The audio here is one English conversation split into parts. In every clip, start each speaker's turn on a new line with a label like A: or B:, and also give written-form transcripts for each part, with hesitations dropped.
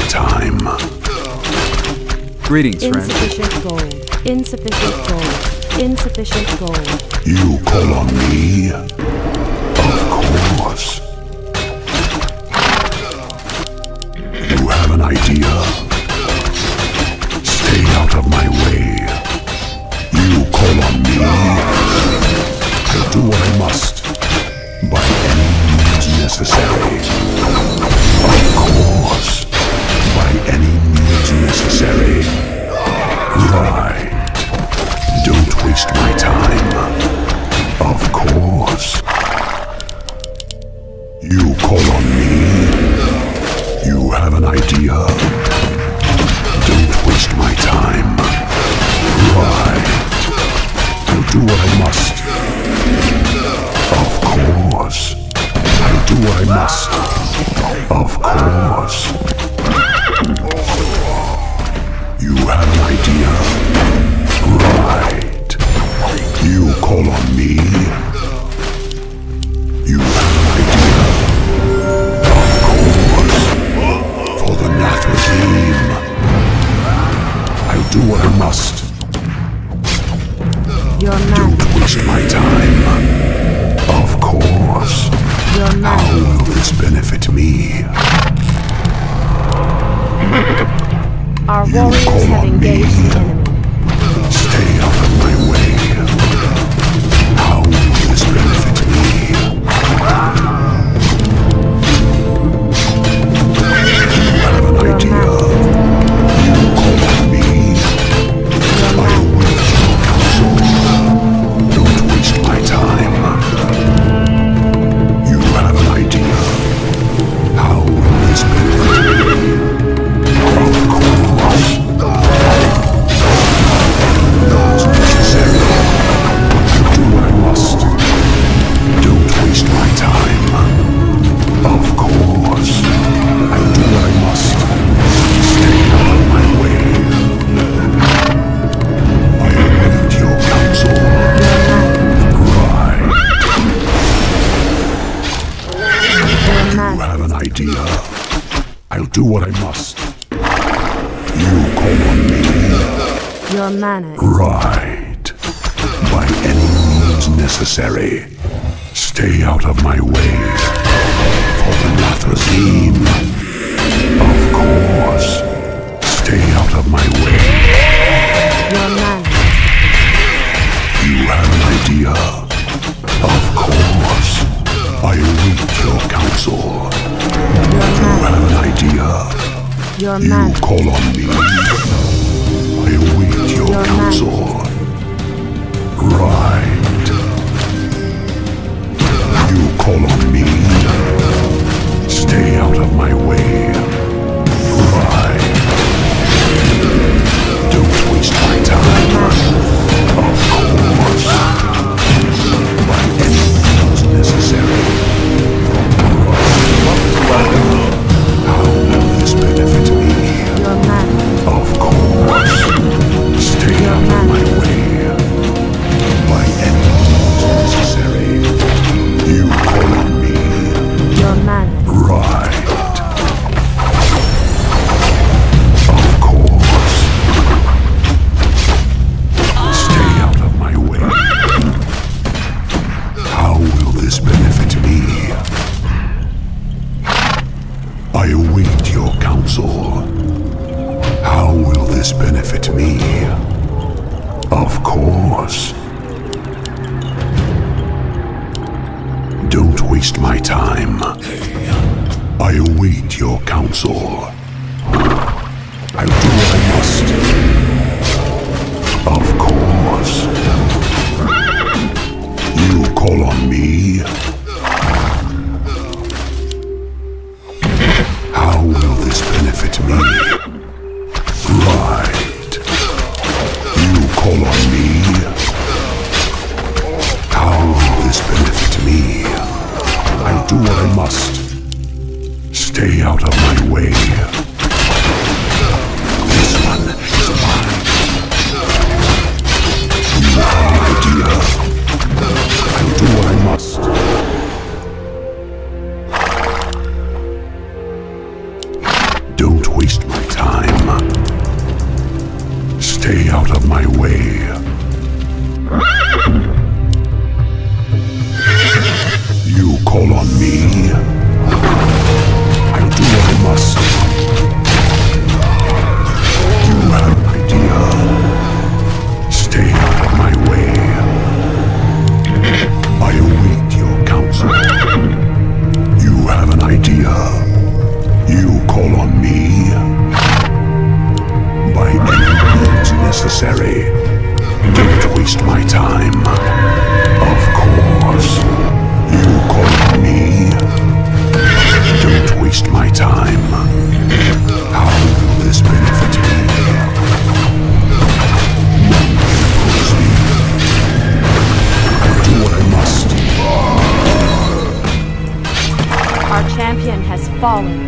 A: time.
B: Greetings, friend.
C: Insufficient gold. Insufficient gold. Insufficient gold.
A: You call on me? Of course. You have an idea? Stay out of my way. You call on me? I'll do what I must, by any means necessary. Of course, by any means necessary. Right. Don't waste my time. Of course. You call on me? You have an idea? Don't waste my time. Right. I'll do what I must. Of course. I'll do what I must. Of course. You have an idea? Right. You call on me? You have an idea? Of course. For the Nath regime. I'll do what I must. Don't waste my time. Of course. How will this benefit me?
C: Our warriors have engaged the enemy.
A: Stay out of my way. How will this benefit me? You have an idea? You call on me? I await your counsel. Don't waste my time. You have an idea? How will this benefit me? Of course. It's necessary. I'll do what I must. Don't waste my time. Of course. I'll do what I must. Stay out of my way. I await your counsel. Right. You have an idea? I'll do what I must. You call on me?
C: Your manners.
A: Right. By any means necessary. Stay out of my way. For the Nath regime. Of course. Stay out of my way.
C: Your manners.
A: You have an idea? Of course. I await your counsel. You have an idea?
C: Your
A: You
C: manners.
A: call on me? I await your counsel. Right. You call on me? Stay out of my way. Right. Don't waste my time. Of course. By any means necessary. Right. How will this benefit me?
C: Your manners.
A: Of course. Stay out of my way. By any means necessary. You call on me?
C: Your manners.
A: Right. Of course. Stay out of my way. How will this benefit me? I await your counsel. How will this benefit me? Of course. Don't waste my time. I await your counsel. I'll do what I must. Of course. You call on me? How will this benefit me? Right. You call on me? How will this benefit me? I'll do what I must. Stay out of my way. This one is mine. You have an idea? I'll do what I must. Don't waste Stay out of my way. You call on me. I'll do what I must. You have an idea. Stay out of my way. I await your counsel. You have an idea. You call on me. By any means necessary. Don't waste my time. Of course. You call on me. Don't waste my time. How will this benefit me? None oppose me. I'll do what I must.
C: Our champion has fallen.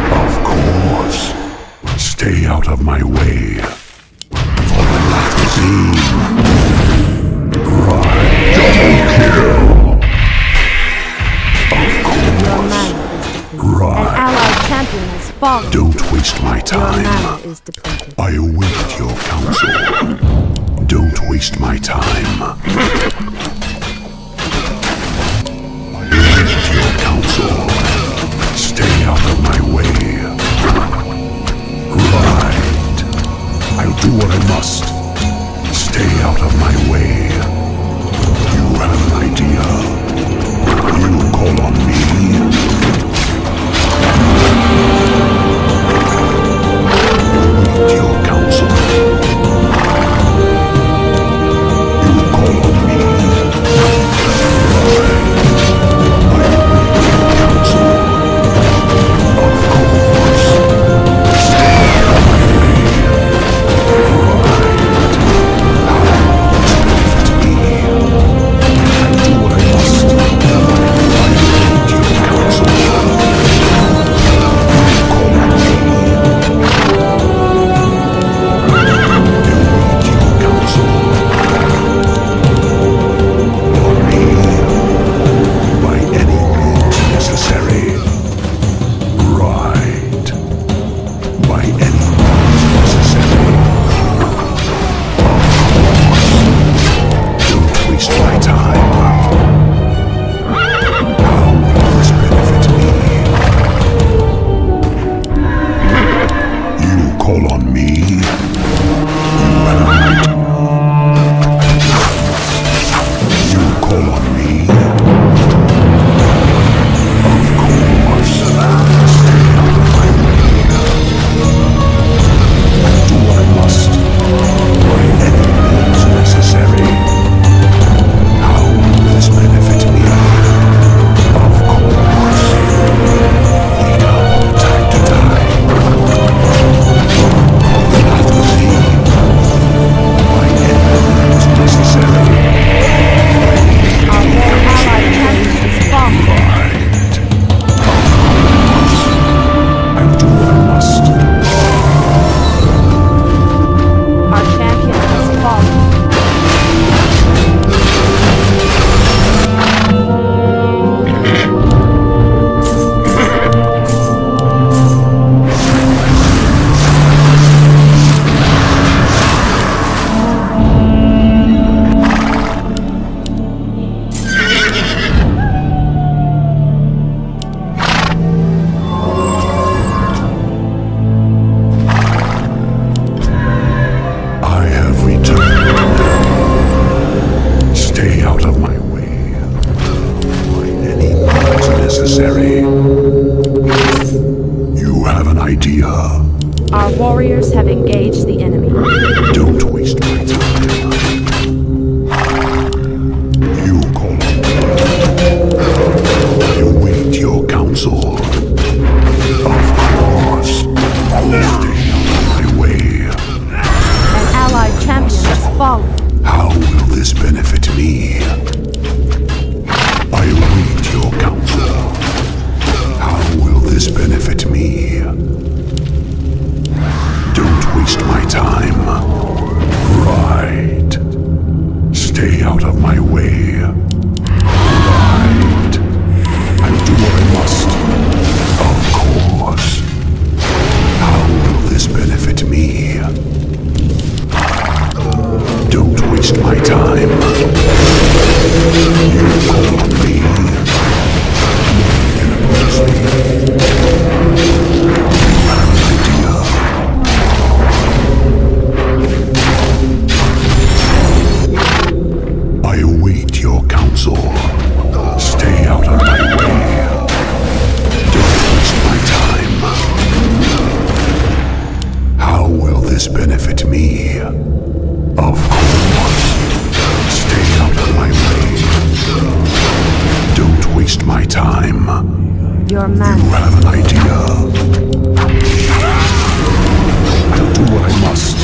C: Of course. Stay out of my way. For the last scene. Right. Double kill. Of course. Right. An allied champion has fallen.
A: Don't waste my
C: Your
A: time.
C: mana is depleted.
A: I await your counsel. Don't waste my time. I await your counsel. Stay out of my way. Right. I'll do what I must. Stay out of my way. You have an idea. You call on me. Await your counsel. You call on me. idea.
B: Our warriors have engaged the enemy.
A: Don't waste my time. You call on me. I await your counsel. Of course. Stay out of my way.
B: An allied champion has fallen.
A: How will this benefit me? I await your counsel. How will this benefit me? Don't waste my time. Right. Stay out of my way. Right. I'll do what I must. Of course. How will this benefit me? Don't waste my time. You call on me. No one can oppose me. You have an idea. I await your counsel. Stay out of my way. Don't waste my time. How will this benefit me? Of course. Stay out of my way. Don't waste my time.
B: Your
A: You
B: man.
A: have an idea. I'll do what I must.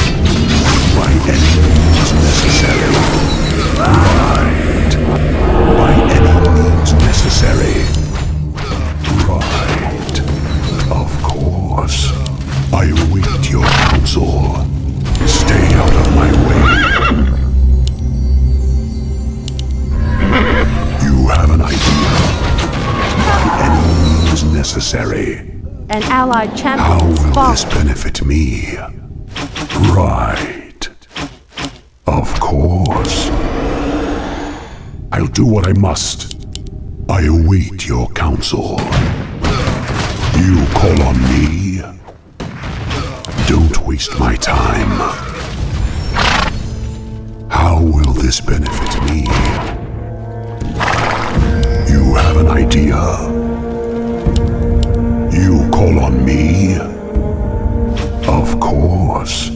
A: By any means necessary. Right. By any means necessary. Right. Of course. I await your counsel. Stay out of my way. You have an idea. By any means necessary.
B: An allied champion
A: How
B: has
A: will this
B: fallen.
A: benefit me? Right. Of course. I'll do what I must. I await your counsel. You call on me. Don't waste my time. How will this benefit me? You have an idea. You call on me. Of course.